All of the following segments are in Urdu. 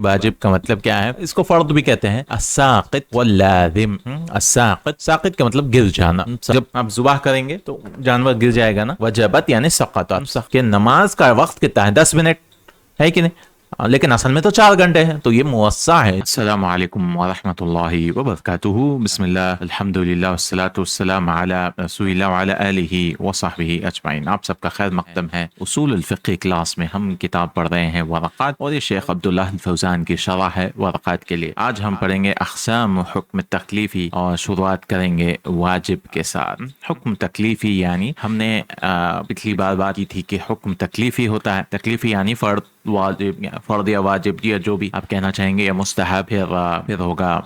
واجب کا مطلب کیا ہے؟ اس کو فرض بھی کہتے ہیں، الساقط واللازم۔ الساقط، ساقط کا مطلب گر جانا۔ جب آپ ذبح کریں گے تو جانور گر جائے گا نا، وجبت یعنی سقط، کہ نماز کا وقت کتنا ہے؟ 10 منٹ ہے کہ نہیں؟ لیکن اصل میں تو 4 گھنٹے ہیں، تو یہ موسع ہے۔ السلام علیکم ورحمۃ اللہ وبرکاتہ، بسم اللہ، الحمد للہ والصلاة والسلام علی رسول اللہ وعلی آلہ وصحبہ اجمعین۔ آپ سب کا خیر مقدم ہے۔ اصول الفقہ کلاس میں ہم کتاب پڑھ رہے ہیں ورقات، اور یہ شیخ عبداللہ الفوزان کی شرح ہے ورقات کے لیے۔ آج ہم پڑھیں گے اقسام حکم تکلیفی، اور شروعات کریں گے واجب کے ساتھ۔ حکم تکلیفی یعنی ہم نے پچھلی بار بات کی تھی کہ حکم تکلیفی ہوتا ہے، تکلیفی یعنی فرض، واجب، فرض یا واجب، یا جو بھی آپ کہنا چاہیں گے، یا مستحب، پھر ہوگا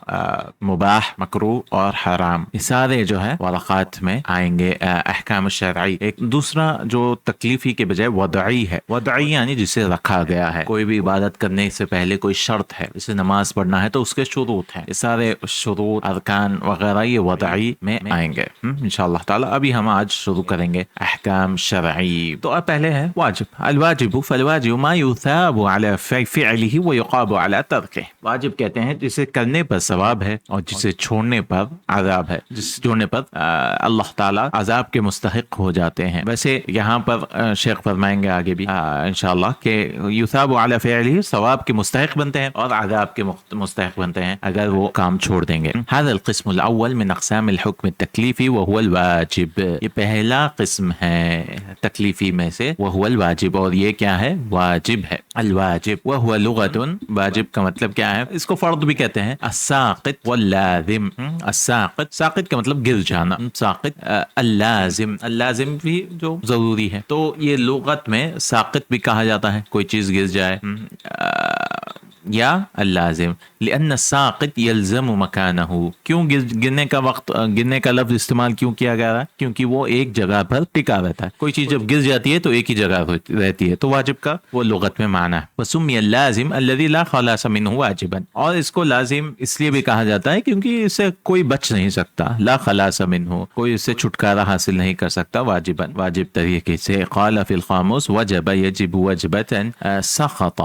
مباح، مکروہ اور حرام۔ یہ سارے جو ہے ورقات میں آئیں گے۔ احکام الشرعی، ایک دوسرا جو تکلیفی کے بجائے وضعی ہے، وضعی یعنی جسے رکھا گیا ہے۔ کوئی بھی عبادت کرنے سے پہلے کوئی شرط ہے، جسے نماز پڑھنا ہے تو اس کے شروط ہیں، یہ سارے شروط، ارکان وغیرہ یہ وضعی میں آئیں گے انشاءاللہ تعالی۔ ابھی ہم آج شروع کریں گے احکام شرعی۔ تو اب پہلے ہے واجب۔ الواجب فالواجب ما يثاب على فعله ويعاقب على تركه۔ واجب کہتے ہیں جسے کرنے پر ثواب ہے اور جسے چھوڑنے پر عذاب ہے، جسے چھوڑنے پر اللہ تعالیٰ عذاب کے مستحق ہو جاتے ہیں۔ ویسے یہاں پر شیخ فرمائیں گے آگے بھی انشاءاللہ کہ یثاب علی فعله، ثواب کے مستحق بنتے ہیں اور عذاب کے مستحق بنتے ہیں اگر وہ کام چھوڑ دیں گے۔ هذا القسم الاول من اقسام الحكم التکلیفی وهو الواجب، یہ پہلا قسم ہے تکلیفی میں سے، وهو الواجب، اور یہ کیا ہے؟ واجب ہے۔ الواجب وهو لغة، واجب کا مطلب کیا ہے؟ اس کو فرض بھی کہتے ہیں، الساقط واللازم۔ الساقط، ساقط کا مطلب گر جانا، ساقط۔ اللازم، اللازم بھی جو ضروری ہے، تو یہ لغت میں ساقط بھی کہا جاتا ہے، کوئی چیز گر جائے، یا اللازم، لأن الساقط يلزم مكانه۔ کیوں گرنے کا وقت، گرنے کا لفظ استعمال کیوں کیا گیا ہے؟ کیونکہ وہ ایک جگہ پر ٹکا رہتا ہے۔ کوئی چیز جب گر جاتی ہے تو ایک ہی جگہ رہتی ہے، تو واجب کا وہ لغت میں معنی ہے۔ وسمي اللازم الذي لا خلاص منه واجبا، اور اس کو لازم اس لیے بھی کہا جاتا ہے کیونکہ اس سے کوئی بچ نہیں سکتا، لا خلاص منه، کوئی اس سے چھٹکارا حاصل نہیں کر سکتا، واجبا، واجب طریقے سے۔ قال في القاموس وجب يجب وجبة سقط،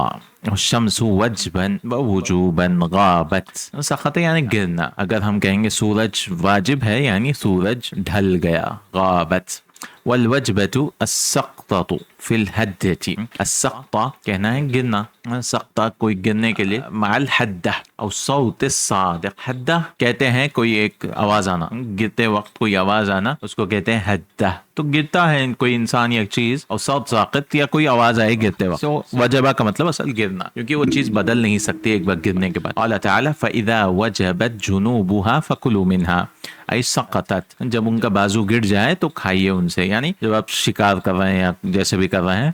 الشمس وجبا ووجوبا غابت۔ سقط یعنی گرنا، اگر ہم کہیں گے سورج واجب ہے یعنی سورج ڈھل گیا، غابت۔ والوجبة السقطة في الحدة، السقطة کہنا ہے گرنا، سقطہ کوئی گرنے کے لیے، مع الحدہ او صوت الصادق۔ حدہ کہتے ہیں کوئی ایک آواز آنا، گرتے وقت کوئی آواز آنا، اس کو کہتے ہیں حدہ۔ تو گرتا ہے کوئی انسان یا چیز، اور صوت ساقط یا کوئی آواز آئے گرتے وقت، تو وجبہ کا مطلب اصل گرنا، کیونکہ وہ چیز بدل نہیں سکتی ایک بار گرنے کے بعد۔ قال تعالی فَإِذَا وَجَبَتْ جُنُوبُهَا فَكُلُوا مِنْهَا، ای سقطت، جب ان کا بازو گر جائے تو کھائیے ان سے، یعنی جب آپ شکار کر رہے ہیں یا جیسے بھی کر رہے ہیں،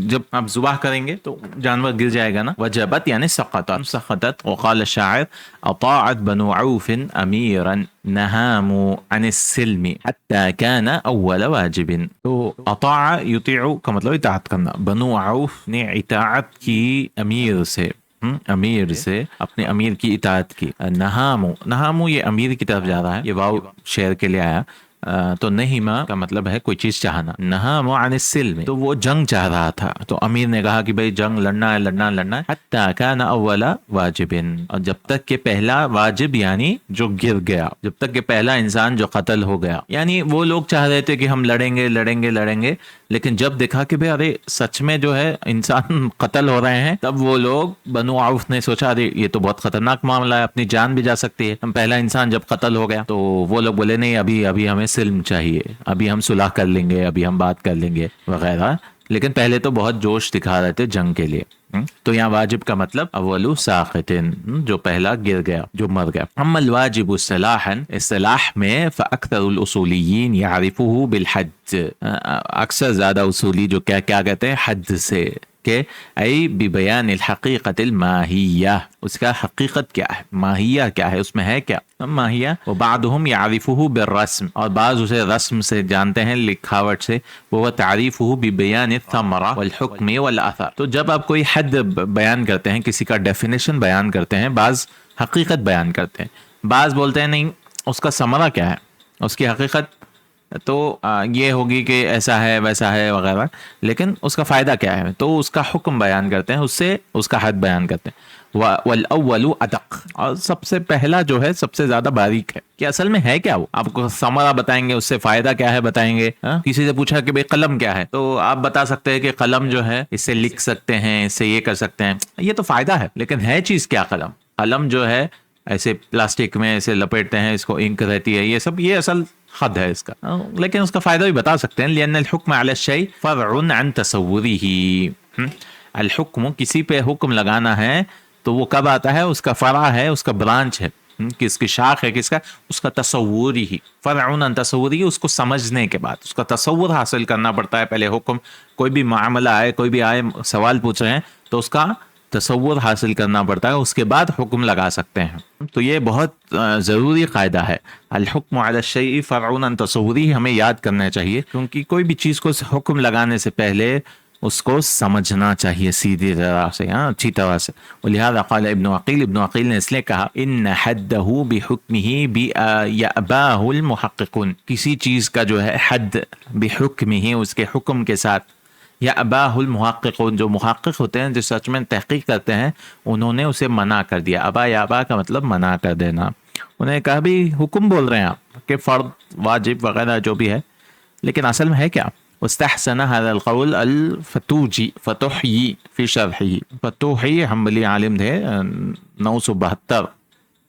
جب آپ ذبح کریں گے تو جانور گر جائے گا نا، وجبت یعنی سقطت، سقطت۔ وقال الشاعر اطاعت بنو عوف اميرا نهاموا عن السلم حتى كان اول واجب۔ تو اطاع یطیع کا مطلب اطاعت کرنا، بنو عوف نے اطاعت کی امیر سے، امیر سے اپنے امیر کی اطاعت کی۔ نہامو، نہامو یہ امیر کی طرف جا رہا ہے، یہ واو شعر کے لیے آیا، تو نہیما کا مطلب ہے کوئی چیز چاہنا، نہامو عن السلم، تو وہ جنگ چاہ رہا تھا، تو امیر نے کہا کہ بھئی جنگ لڑنا ہے، لڑنا ہے، لڑنا ہے، حتی کان اول واجب، اور جب تک کہ پہلا واجب یعنی جو گر گیا، جب تک کہ پہلا انسان جو قتل ہو گیا، یعنی وہ لوگ چاہ رہے تھے کہ ہم لڑیں گے، لڑیں گے، لڑیں گے، لیکن جب دیکھا کہ بھئی ارے سچ میں جو ہے انسان قتل ہو رہے ہیں، تب وہ لوگ بنو عوف نے سوچا ارے یہ تو بہت خطرناک معاملہ ہے، اپنی جان بھی جا سکتی ہے، ہم پہلا انسان جب قتل ہو گیا، تو وہ لوگ بولے نہیں، ابھی ہمیں سلم چاہیے، ابھی ہم صلح کر لیں گے، ابھی ہم بات کر لیں گے وغیرہ، لیکن پہلے تو بہت جوش دکھا رہے تھے جنگ کے لیے۔ تو یہاں واجب کا مطلب اولو ساقطن، جو پہلا گر گیا، جو مر گیا۔ اما الواجب اصطلاحا، اصطلاح میں فاکثر الاصولیین یعرفوه بالحد، اکثر زیادہ اصولی جو کیا کہتے ہیں حد سے، کہ ای ببیان الحقیقت الماہیہ، اس کا حقیقت کیا ہے، ماہیہ کیا ہے، اس میں ہے کیا ماہیہ۔ وبعضهم يعرفه بالرسم، اور بعض اسے رسم سے جانتے ہیں، لکھاوٹ سے، وہ تعریفه ببیان الثمرہ والحکم والاثر۔ تو جب آپ کوئی حد بیان کرتے ہیں، کسی کا ڈیفینیشن بیان کرتے ہیں، بعض حقیقت بیان کرتے ہیں، بعض بولتے ہیں نہیں اس کا ثمرہ کیا ہے، اس کی حقیقت تو یہ ہوگی کہ ایسا ہے ویسا ہے وغیرہ، لیکن اس کا فائدہ کیا ہے، تو اس کا حکم بیان کرتے ہیں، اس سے اس کا حد بیان کرتے ہیں۔ والاول ادق، اور سب سے پہلا جو ہے سب سے زیادہ باریک ہے کہ اصل میں ہے کیا وہ. آپ کو ثمرہ بتائیں گے، اس سے فائدہ کیا ہے بتائیں گے. کسی سے پوچھا کہ بھئی قلم کیا ہے، تو آپ بتا سکتے ہیں کہ قلم جو ہے اس سے لکھ سکتے ہیں، اس سے یہ کر سکتے ہیں، یہ تو فائدہ ہے. لیکن ہے چیز کیا قلم؟ قلم جو ہے ایسے پلاسٹک میں ایسے لپیٹتے ہیں، اس کو انک رہتی ہے، یہ سب یہ اصل حد ہے اس کا. لیکن اس کا فائدہ بھی بتا سکتے ہیں. لأن الحکم علی الشیء فرع عن تصوره. الحکم، کسی پہ حکم لگانا ہے تو وہ کب آتا ہے؟ اس کا فرع ہے، اس کا برانچ ہے، کس کی شاخ ہے، کس کا؟ اس کا تصور ہی. فرع عن تصوری، اس کو سمجھنے کے بعد اس کا تصور حاصل کرنا پڑتا ہے پہلے. حکم کوئی بھی معاملہ آئے، کوئی بھی آئے سوال پوچھ رہے ہیں تو اس کا تصور حاصل کرنا پڑتا ہے، اس کے بعد حکم لگا سکتے ہیں. تو یہ بہت ضروری قاعدہ ہے. الحکم علی الشیء فرع عن تصوری ہمیں یاد کرنا چاہیے، کیونکہ کوئی بھی چیز کو حکم لگانے سے پہلے اس کو سمجھنا چاہیے سیدھی طرح سے، اچھی طرح سے. ولہذا قال ابن عقیل، ابن عقیل نے اس لیے کہا ان حدہ بحکمہ یأباہ المحققون، کسی چیز کا جو ہے حد بحکمہ، اس کے حکم کے ساتھ، یأباہ المحققون، جو محقق ہوتے ہیں جو سچ میں تحقیق کرتے ہیں، انہوں نے اسے منع کر دیا. ابا یا ابا کا مطلب منع کر دینا. انہوں نے کہا بھی حکم بول رہے ہیں آپ کہ فرض واجب وغیرہ جو بھی ہے، لیکن اصل میں ہے کیا؟ واستحسن هذا القول الفتوجی، فتوحی فی شرحی. فتوحی حنبلی عالم تھے، 972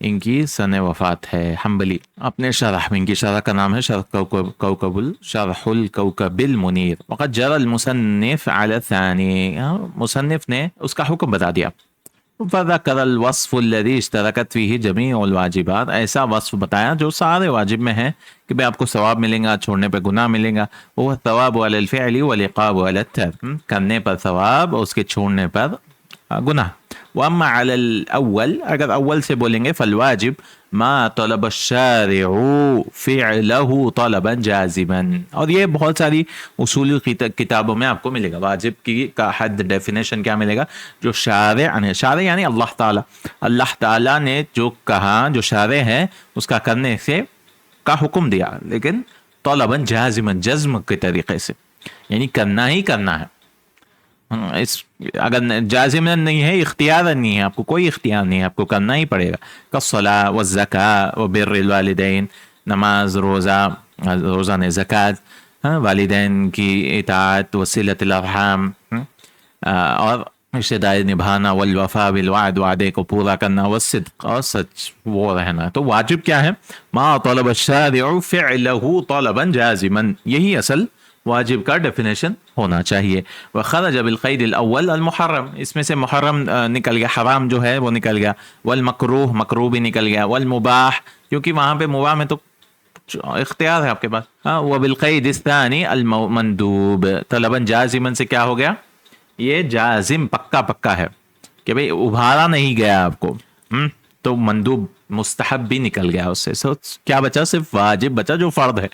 ان کی سن وفات ہے. حنبلی اپنے شرح میں، ان کی شرح کا نام ہے شرح الکوکب المنیر. وقد جرى المصنف على الثاني، مصنف نے اس کا حکم بتا دیا. فذكر الوصف الذي اشتركت فيه جميع الواجبات، ایسا وصف بتایا جو سارے واجب میں ہے کہ بھئی آپ کو ثواب ملے گا، چھوڑنے پہ گناہ ملے گا. وہ ثواب علی الفعل والعقاب علی الترک، کرنے پر ثواب اور اس کے چھوڑنے پر گناہ. واما علی الاول، اگر اول سے بولیں گے، فالواجب ما طلب الشارع فعله طلبا جازما. اور یہ بہت ساری اصولی کتابوں میں آپ کو ملے گا. واجب کی کا حد ڈیفینیشن کیا ملے گا؟ جو شارع یعنی اللہ تعالی، اللہ تعالی نے جو کہا، جو شارع ہے اس کا کرنے سے کا حکم دیا، لیکن طلبا جازما، جزم کے طریقے سے، یعنی کرنا ہی کرنا ہے. اگر جازم نہیں ہے، اختیار نہیں ہے، آپ کو کوئی اختیار نہیں ہے، آپ کو کرنا ہی پڑے گا. کالصلاۃ والزکاۃ وبر الوالدین، نماز، روزہ نے، زکوٰۃ، والدین کی اطاعت، وصلۃ الارحام، اور رشتہ داری نبھانا، والوفاء بالوعد، وعدے کو پورا کرنا، والصدق، اور سچ وہ رہنا. تو واجب کیا ہے؟ ما طلب الشارع فعلہ طلبا جازما، یہی اصل واجب کا ڈیفینیشن ہونا چاہیے. وخرج بالقید الاول المحرم، اس میں سے محرم نکل گیا، حرام جو ہے وہ نکل گیا. والمکروہ، مکروہ بھی نکل گیا. والمباح، کیونکہ وہاں پہ مباح میں تو اختیار ہے آپ کے پاس. وبالقید الثانی المندوب، طلبا جازما سے کیا ہو گیا؟ یہ جازم، پکا پکا ہے کہ بھئی ابھارا نہیں گیا آپ کو، تو مندوب مستحب بھی نکل گیا اس سے. سو کیا بچا؟ صرف واجب بچا جو فرض ہے.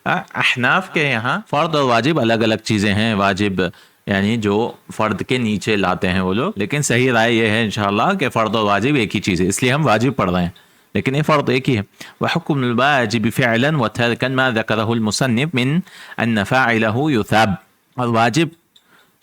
احناف کے یہاں فرض اور واجب الگ الگ چیزیں ہیں. واجب یعنی جو فرد کے نیچے لاتے ہیں وہ لوگ، لیکن صحیح رائے یہ ہے انشاءاللہ کہ فرد اور واجب ایک ہی چیز ہے، اس لیے ہم واجب پڑھ رہے ہیں، لیکن یہ فرض ایک ہی ہے. وحکم الواجب فعلا وترکا ما ذکرہ المصنف من ان فاعلہ یثاب، اور واجب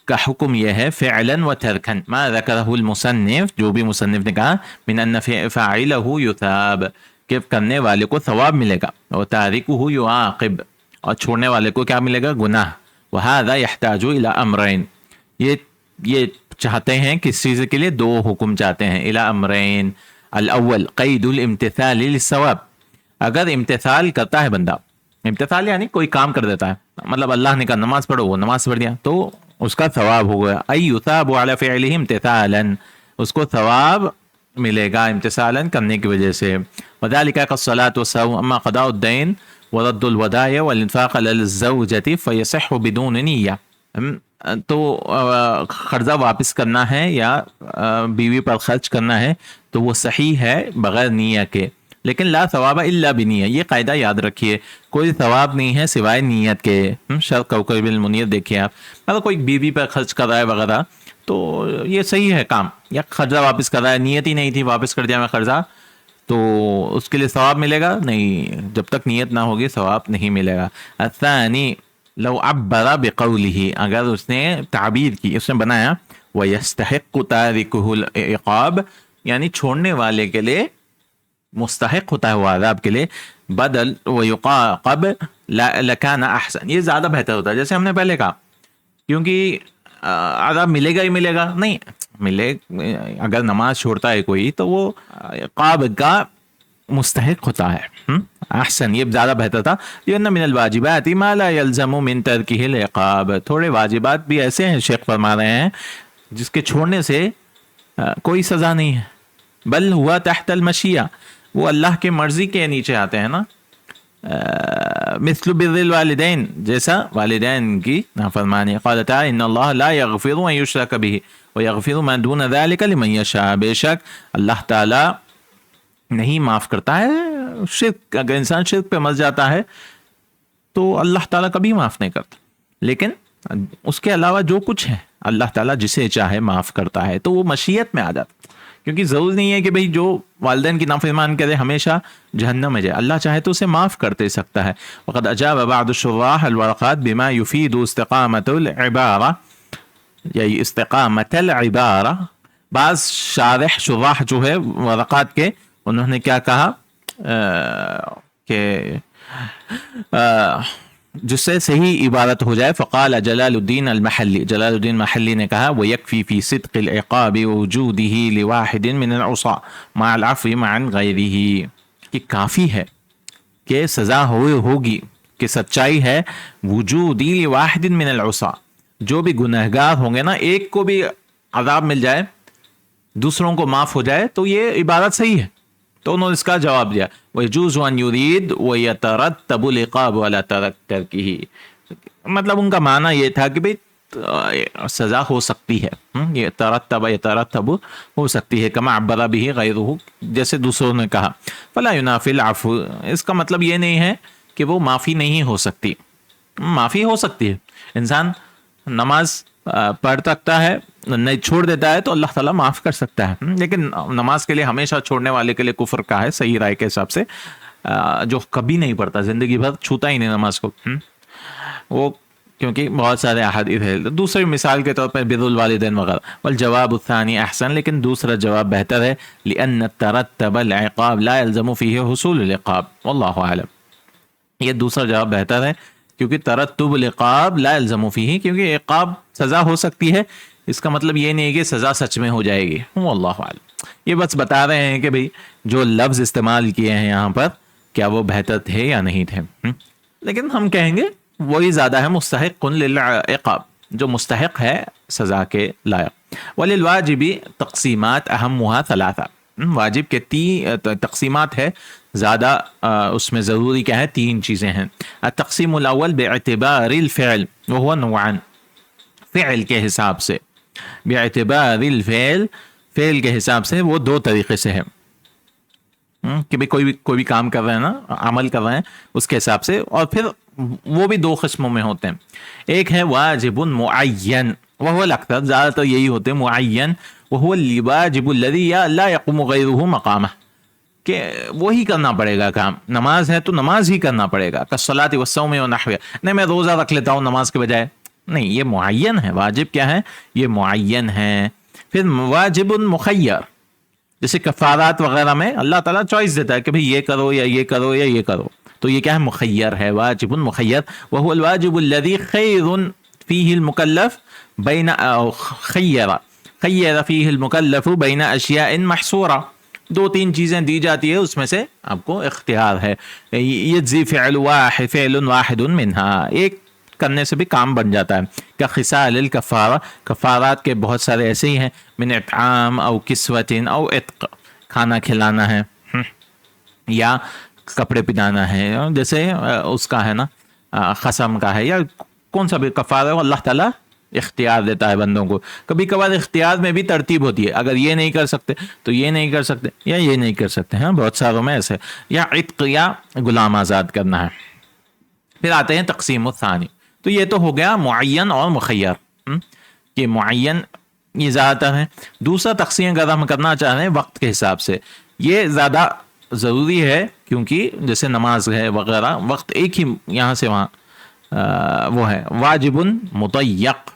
کا حکم یہ ہے فعلا و ترکا ما ذکرہ المصنف، جو بھی مصنف نے کہا، من ان فاعلہ یثاب، کہ کرنے والے کو ثواب ملے گا، اور تارکہ یعاقب، اور چھوڑنے والے کو کیا ملے گا؟ گناہ. وہذا یحتاج الی امرین، یہ چاہتے ہیں کس چیز کے لیے؟ دو حکم چاہتے ہیں. الی امرین، الاول قید الامتثال للثواب، اگر امتثال کرتا ہے بندہ، امتثال یعنی کوئی کام کر دیتا ہے، مطلب اللہ نے کہا نماز پڑھو، وہ نماز پڑھ دیا تو اس کا ثواب ہو گیا. ای یثاب علی فعلہ امتثالا، اس کو ثواب ملے گا امتثالا کرنے کی وجہ سے. وذلک کالصلاۃ والصوم. اما قضاء الدین ورد الودائع والانفاق علی الزوجۃ فیصح بدون نیہ، تو قرضہ واپس کرنا ہے یا بیوی پر خرچ کرنا ہے تو وہ صحیح ہے بغیر نیت کے، لیکن لا ثواب الا بنیہ، یہ قاعدہ یاد رکھیے، کوئی ثواب نہیں ہے سوائے نیت کے. شرح کوکب المنیر دیکھیے آپ، اگر کوئی بیوی پر خرچ کر رہا ہے وغیرہ تو یہ صحیح ہے کام، یا قرضہ واپس کر رہا ہے، نیت ہی نہیں تھی، واپس کر دیا میں قرضہ، تو اس کے لیے ثواب ملے گا نہیں، جب تک نیت نہ ہوگی ثواب نہیں ملے گا. الثانی لو عبر بقولہ، اگر اس نے تعبیر کی، اس نے بنایا وَيَسْتَحِقُّ تَارِكُهُ الْعِقَابَ، یعنی چھوڑنے والے کے لیے مستحق ہوتا ہے وہ عذاب کے لیے، بدل ویقاب لکان احسن، یہ زیادہ بہتر ہوتا ہے. جیسے ہم نے پہلے کہا کیونکہ عذاب ملے گا ہی ملے گا نہیں ملے، اگر نماز چھوڑتا ہے کوئی تو وہ عقاب کا مستحق ہوتا ہے. احسن، یہ زیادہ بہتر تھا. لأن من الواجبات ما لا يلزم من ترکه العقاب، تھوڑے واجبات بھی ایسے ہیں شیخ فرما رہے ہیں جس کے چھوڑنے سے کوئی سزا نہیں ہے، بل ہوا تحت المشیہ، وہ اللہ کے مرضی کے نیچے آتے ہیں نا. مثل بر الوالدین، جیسا والدین کی نافرمانی. قال تعالی ان اللہ لا یغفر ان یشرک به ویغفر ما دون ذلک لمن یشاء، بے شک اللہ تعالی نہیں معاف کرتا ہے شرک. اگر انسان شرک پہ مر جاتا ہے تو اللہ تعالیٰ کبھی معاف نہیں کرتا، لیکن اس کے علاوہ جو کچھ ہے اللہ تعالیٰ جسے چاہے معاف کرتا ہے، تو وہ مشیت میں آ جاتا. کیونکہ ضروری نہیں ہے کہ بھئی جو والدین کی نافرمان کرے ہمیشہ جہنم میں جائے، اللہ چاہے تو اسے معاف کرتے سکتا ہے. وقد اجاب بعض الشراح الورقات بما يفيد استقامت العبارہ، یعنی استقامت العبارہ. بعض شراح جو ہے ورقات کے، انہوں نے کیا کہا کہ جس سے صحیح عبارت ہو جائے. فقال جلال الدین المحلی، جلال الدین محلی نے کہا وَيَكْفِي فِي صِدْقِ الْعِقَابِ وُجُودِهِ لِوَاحِدٍ مِنَ الْعُصَاءِ مَعَ الْعَفْوِ مَعًا غَيْرِهِ، کہ کافی ہے کہ سزا ہوگی، کہ سچائی ہے وجودی لِوَاحِدٍ مِنَ الْعُصَاءِ، جو بھی گنہگار ہوں گے نا، ایک کو بھی عذاب مل جائے، دوسروں کو معاف ہو جائے، تو یہ عبارت صحیح ہے. تو انہوں نے اس کا جواب دیا وَيَجُوزُ أَن يُرِيدَ وَيَتَرَتَّبُ الْعِقَابُ عَلَى تَرْكِهِ، مطلب ان کا معنی یہ تھا کہ بھئی سزا ہو سکتی ہے، یہ یترتب ہو سکتی ہے، کما عبر به غیرہ، جیسے دوسروں نے کہا. فلا ينافي العفو، اس کا مطلب یہ نہیں ہے کہ وہ معافی نہیں ہو سکتی، معافی ہو سکتی ہے. انسان نماز پڑھ سکتا ہے، نہیں چھوڑ دیتا ہے تو اللہ تعالیٰ معاف کر سکتا ہے، لیکن نماز کے لیے ہمیشہ چھوڑنے والے کے لیے کفر کا ہے صحیح رائے کے حساب سے. جو کبھی نہیں پڑھتا، زندگی بھر چھوتا ہی نہیں نماز کو، وہ کیونکہ بہت سارے احادیث ہیں. دوسری مثال کے طور پر بر الوالدین وغیرہ. والجواب الثانی احسن، لیکن دوسرا جواب بہتر ہے. لأن ترتب العقاب لا يلزم فيه حصول العقاب واللہ اعلم. یہ دوسرا جواب بہتر ہے کیونکہ ترتب العقاب لا يلزم فيه، کیونکہ عقاب سزا ہو سکتی ہے، اس کا مطلب یہ نہیں ہے کہ سزا سچ میں ہو جائے گی. واللہ اعلم. یہ بس بتا رہے ہیں کہ بھئی جو لفظ استعمال کیے ہیں یہاں پر کیا وہ بہتر تھے یا نہیں تھے، لیکن ہم کہیں گے وہی زیادہ ہے مستحق للعقاب، جو مستحق ہے سزا کے لائق. وللواجب تقسیمات اہمها ثلاثہ، واجب کے تین تقسیمات ہے، زیادہ اس میں ضروری کیا ہے، تین چیزیں ہیں. التقسیم الاول باعتبار الفعل وهو نوعان، فعل کے حساب سے، باعتبار الفعل، فعل کے حساب سے وہ دو طریقے سے ہے کہ بھی کوئی بھی کام کر رہے ہیں نا، عمل کر رہے ہیں اس کے حساب سے، اور پھر وہ بھی دو قسموں میں ہوتے ہیں. ایک ہے واجب معین، وهو الاکثر، زیادہ تر یہی ہوتے ہیں معین، وهو الواجب الذي لا يقوم غيره مقامه، کہ وہی کرنا پڑے گا کام. نماز ہے تو نماز ہی کرنا پڑے گا، كالصلاة والصوم ونحوها. نہیں میں روزہ رکھ لیتا ہوں نماز کے بجائے، نہیں، یہ معین ہے. واجب کیا ہے، یہ معین ہے. پھر واجب مخیر، جیسے کفارات وغیرہ میں اللہ تعالیٰ چوائس دیتا ہے کہ بھئی یہ کرو یا یہ کرو یا یہ کرو، تو یہ کیا ہے، مخیر ہے، واجب مخیر. وهو الواجب الذي خير فيه المكلف بين خیر فيه المكلف بين اشیاء محصورہ، دو تین چیزیں دی جاتی ہے، اس میں سے آپ کو اختیار ہے. یجزی فعل واحد منها، ایک کرنے سے بھی کام بن جاتا ہے. کہ خصال الکفارہ، کفارات کے بہت سارے ایسے ہی ہیں، من اطعام او کسوت او عتق، کھانا کھلانا ہے یا کپڑے پہنانا ہے، جیسے اس کا ہے نا قسم کا ہے، یا کون سا بھی کفارہ ہے، اللہ تعالیٰ اختیار دیتا ہے بندوں کو. کبھی کبھار اختیار میں بھی ترتیب ہوتی ہے، اگر یہ نہیں کر سکتے تو یہ نہیں کر سکتے، یا یہ نہیں کر سکتے ہیں، بہت ساروں میں ایسے، یا عتق یا غلام آزاد کرنا ہے. پھر آتے ہیں تقسیم الثانی. تو یہ تو ہو گیا معین اور مخیر، کہ معین یہ زیادہ تر ہے. دوسرا تقسیم اگر ہم کرنا چاہ رہے ہیں وقت کے حساب سے، یہ زیادہ ضروری ہے، کیونکہ جیسے نماز ہے وغیرہ، وقت ایک ہی یہاں سے وہاں وہ ہے. واجب مطیق،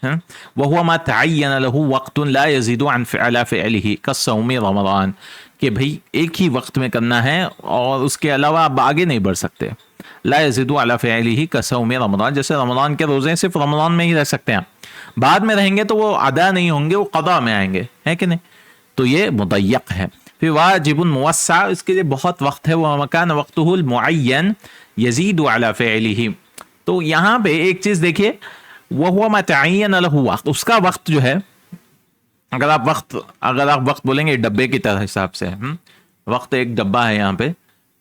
وَهُوَ مَا تَعَيَّنَ لَهُ وَقْتٌ لَا يَزِيدُ عَلَى فِعْلِهِ كَالصَّوْمِ رمضان، کہ بھئی ایک ہی وقت میں کرنا ہے اور اس کے علاوہ آپ آگے نہیں بڑھ سکتے. لا يزيد على فعله كصوم رمضان، جیسے رمضان کے روزے صرف رمضان میں ہی رہ سکتے ہیں، بعد میں رہیں گے تو وہ ادا نہیں ہوں گے، وہ قضا میں آئیں گے، ہے کہ نہیں؟ تو یہ مضیق ہے. پھر واجب موسع، اس کے لیے بہت وقت ہے. وہ مکان وقتہ المعین یزید علی فعلہ. تو یہاں پہ ایک چیز دیکھیے، وہو ما تعین لہ وقت، اس کا وقت جو ہے، اگر آپ وقت بولیں گے ڈبے کی طرح حساب سے، وقت ایک ڈبہ ہے یہاں پہ،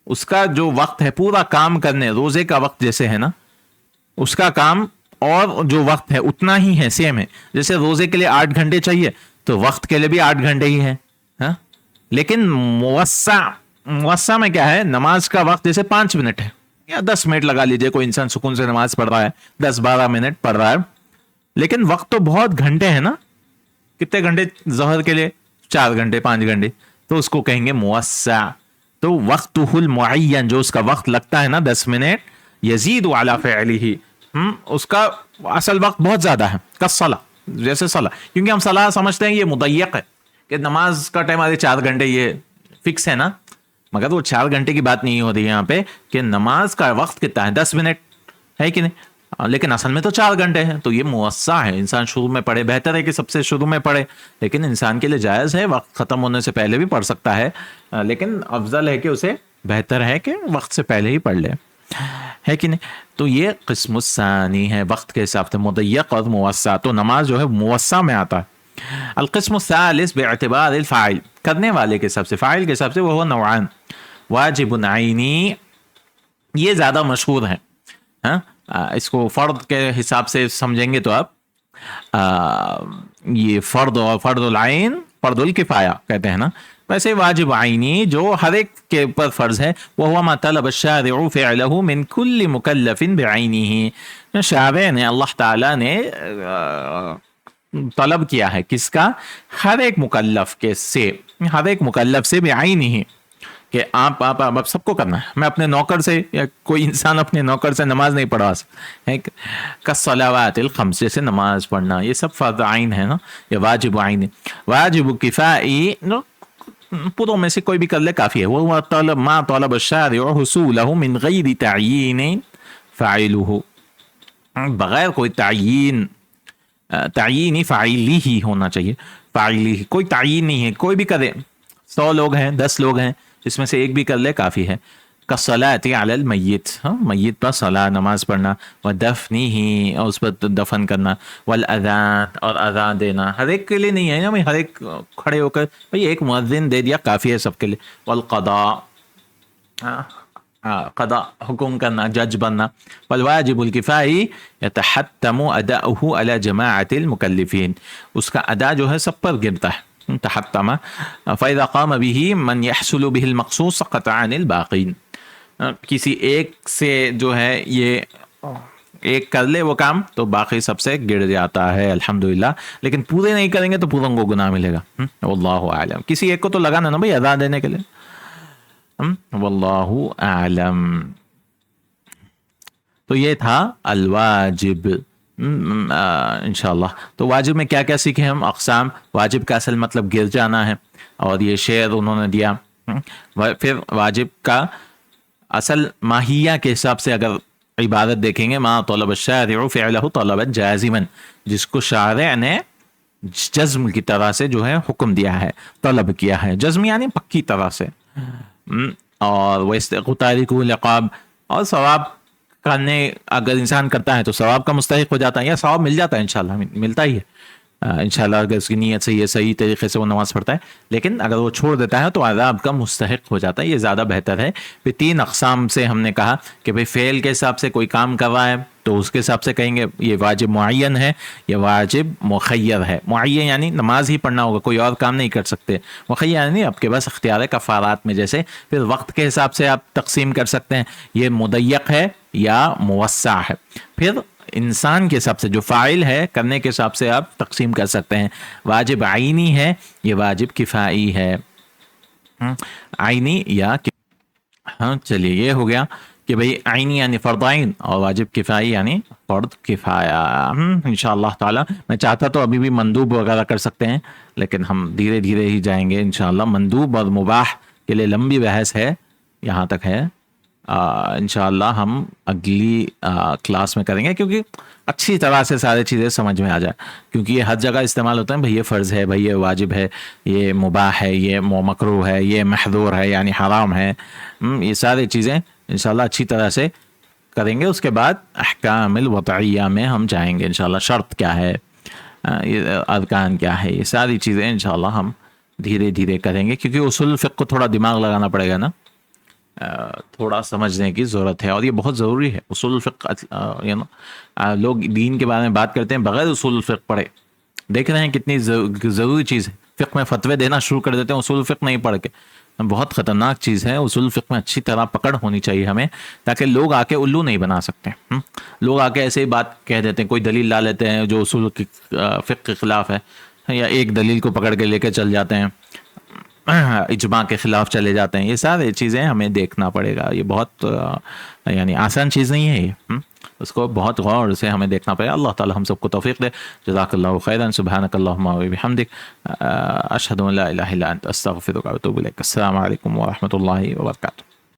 اس کا جو وقت ہے پورا کام کرنے، روزے کا وقت جیسے ہے نا، اس کا کام اور جو وقت ہے اتنا ہی ہے، سیم ہے. جیسے روزے کے لیے 8 گھنٹے چاہیے تو وقت کے لیے بھی 8 گھنٹے ہی ہے. لیکن موسع میں کیا ہے، نماز کا وقت جیسے 5 منٹ ہے یا 10 منٹ لگا لیجئے، کوئی انسان سکون سے نماز پڑھ رہا ہے 10-12 منٹ پڑھ رہا ہے، لیکن وقت تو بہت گھنٹے ہیں نا. کتنے گھنٹے ظہر کے لیے؟ 4 گھنٹے 5 گھنٹے، تو اس کو کہیں گے موسع. تو وقتہ المعین، جو اس کا وقت لگتا ہے نا 10 منٹ، یزید علی فعلہ، اس کا اصل وقت بہت زیادہ ہے. کالصلاۃ، جیسے صلاۃ، کیونکہ ہم صلاۃ سمجھتے ہیں یہ مضیق ہے کہ نماز کا ٹائم آدھے 4 گھنٹے یہ فکس ہے نا، مگر وہ 4 گھنٹے کی بات نہیں ہو رہی یہاں پہ کہ نماز کا وقت کتنا ہے، 10 منٹ ہے کہ نہیں، لیکن اصل میں تو 4 گھنٹے ہیں. تو یہ موسع ہے، انسان شروع میں پڑھے، بہتر ہے کہ سب سے شروع میں پڑھے، لیکن انسان کے لیے جائز ہے وقت ختم ہونے سے پہلے بھی پڑھ سکتا ہے، لیکن افضل ہے کہ اسے بہتر ہے کہ وقت سے پہلے ہی پڑھ لے، ہے کہ نہیں. تو یہ قسم الثانی ہے وقت کے حساب سے، مضیق اور موسع. تو نماز جو ہے موسع میں آتا ہے. القسم الثالث باعتبار الفاعل، کرنے والے کے حساب سے، فاعل کے حساب سے، وہ نوعان. واجب عینی، یہ زیادہ مشہور ہے، اس کو فرض کے حساب سے سمجھیں گے تو آپ یہ فرض اور فرض العین، فرض الکفایہ کہتے ہیں نا، ویسے واجب عینی جو ہر ایک کے اوپر فرض ہے، وہ ما طلب الشارع فعلہ من کل مکلف بعینہ. شارع نے، اللہ تعالیٰ نے طلب کیا ہے کس کا؟ ہر ایک مکلف کے سے، ہر ایک مکلف سے بعینہ، کہ آپ سب کو کرنا ہے. میں اپنے نوکر سے، یا کوئی انسان اپنے نوکر سے نماز نہیں پڑھا سکتا. کالصلوات الخمس، جیسے نماز پڑھنا، یہ سب فرض عین ہے نا، یہ واجب عین. واجب کفائی، پوروں میں سے کوئی بھی کر لے کافی ہے. وہ طلب ما طلب الشارع حصولہ من غیر تعیین فاعلہ، بغیر کوئی تعیینی فاعلی ہی ہونا چاہیے، فاعلی، کوئی تعیین نہیں ہے، کوئی بھی کرے. 100 لوگ ہیں، 10 لوگ ہیں، اس میں سے ایک بھی کر لے کافی ہے. کالصلاۃ علی المیت، میت پر صلاۃ، نماز پڑھنا، ودفنہ، اور اس پر دفن کرنا، والاذان، اور اذان دینا. ہر ایک کے لیے نہیں ہے نا، ہر ایک کھڑے ہو کر بھئی ایک مؤذن دے دیا کافی ہے سب کے لیے. والقضاء، قضاء، حکم کرنا، جج بننا. والواجب الکفائی یتحتم اداؤہ علی جماعت المکلفین، اس کا ادا جو ہے سب پر گرتا ہے، تحتم. فاذا قام به من يحصل به المقصود سقط عن الباقین، کسی ایک سے جو ہے یہ ایک کر لے وہ کام تو باقی سب سے گر جاتا ہے، الحمدللہ. لیکن پورے نہیں کریں گے تو پوروں کو گناہ ملے گا. واللہ اعلم. کسی ایک کو تو لگانا نا بھائی ادا دینے کے لیے. واللہ اعلم. تو یہ تھا الواجب انشاءاللہ. تو واجب میں کیا کیا سیکھے ہم؟ اقسام. واجب کا اصل مطلب گر جانا ہے، اور یہ شعر انہوں نے دیا. پھر واجب کا اصل ماہیہ کے حساب سے اگر عبارت دیکھیں گے، ما طلب الشارع فعلہ طلبا جازما، جس کو شارع نے جزم کی طرح سے جو ہے حکم دیا ہے، طلب کیا ہے. جزم یعنی پکی طرح سے. اور وَيَسْتَحِقُّ تَارِكُهُ الْعِقَابَ، اور ثواب کرنے اگر انسان کرتا ہے تو ثواب کا مستحق ہو جاتا ہے، یا ثواب مل جاتا ہے، انشاءاللہ ملتا ہی ہے انشاءاللہ، اگر اس کی نیت سے یہ صحیح طریقے سے وہ نماز پڑھتا ہے. لیکن اگر وہ چھوڑ دیتا ہے تو عذاب کا مستحق ہو جاتا ہے، یہ زیادہ بہتر ہے. پھر 3 اقسام سے ہم نے کہا کہ بھئی فعل کے حساب سے کوئی کام کر رہا ہے تو اس کے حساب سے کہیں گے یہ واجب معین ہے، یہ واجب مخیر ہے. معین یعنی نماز ہی پڑھنا ہوگا، کوئی اور کام نہیں کر سکتے. مخیر یعنی آپ کے پاس اختیار ہے کفارات میں جیسے. پھر وقت کے حساب سے آپ تقسیم کر سکتے ہیں، یہ مضیق ہے یا موسع ہے. پھر انسان کے حساب سے جو فاعل ہے، کرنے کے حساب سے آپ تقسیم کر سکتے ہیں. واجب عینی ہے، یہ واجب کفائی ہے. عینی یا چلیے یہ ہو گیا. کہ بھئی عینی یعنی فرض عین اور واجب کفائی یعنی فرض کفایا. انشاءاللہ تعالی میں چاہتا تو ابھی بھی مندوب وغیرہ کر سکتے ہیں، لیکن ہم دھیرے دھیرے ہی جائیں گے انشاءاللہ. مندوب اور مباح کے لیے لمبی بحث ہے، یہاں تک ہے. انشاءاللہ ہم اگلی کلاس میں کریں گے، کیونکہ اچھی طرح سے سارے چیزیں سمجھ میں آ جائے، کیونکہ یہ ہر جگہ استعمال ہوتا ہے. بھئی یہ فرض ہے، بھئی یہ واجب ہے، یہ مباح ہے، یہ مکروہ ہے، یہ محظور ہے یعنی حرام ہے. یہ ساری چیزیں انشاءاللہ اچھی طرح سے کریں گے. اس کے بعد احکام الوضعیہ میں ہم جائیں گے انشاءاللہ. شرط کیا ہے، یہ ارکان کیا ہے، یہ ساری چیزیں انشاءاللہ ہم دھیرے دھیرے کریں گے، کیونکہ اصول الفقہ کو تھوڑا دماغ لگانا پڑے گا نا، تھوڑا سمجھنے کی ضرورت ہے، اور یہ بہت ضروری ہے. اصول الفقہ لوگ دین کے بارے میں بات کرتے ہیں بغیر اصول الفقہ پڑھے. دیکھ رہے ہیں کتنی ضروری چیز ہے. فقہ میں فتوے دینا شروع کر دیتے ہیں اصول الفقہ نہیں پڑھ کے. بہت خطرناک چیز ہے. اصول الفقہ میں اچھی طرح پکڑ ہونی چاہیے ہمیں، تاکہ لوگ آ کے الو نہیں بنا سکتے. لوگ آ کے ایسے ہی بات کہہ دیتے ہیں، کوئی دلیل لا لیتے ہیں جو اصول فقہ کے خلاف ہے، یا ایک دلیل کو پکڑ کے لے کے چل جاتے ہیں، اجماع کے خلاف چلے جاتے ہیں. یہ سارے چیزیں ہمیں دیکھنا پڑے گا. یہ بہت یعنی آسان چیز نہیں ہے یہ، اس کو بہت غور سے ہمیں دیکھنا پڑے گا. اللہ تعالی ہم سب کو توفیق دے. جزاک اللہ خیرا. سبحانک اللہم و بحمدک، اشہد ان لا الہ الا انت، استغفرک و اتوب الیک. السلام علیکم ورحمۃ اللہ وبرکاتہ.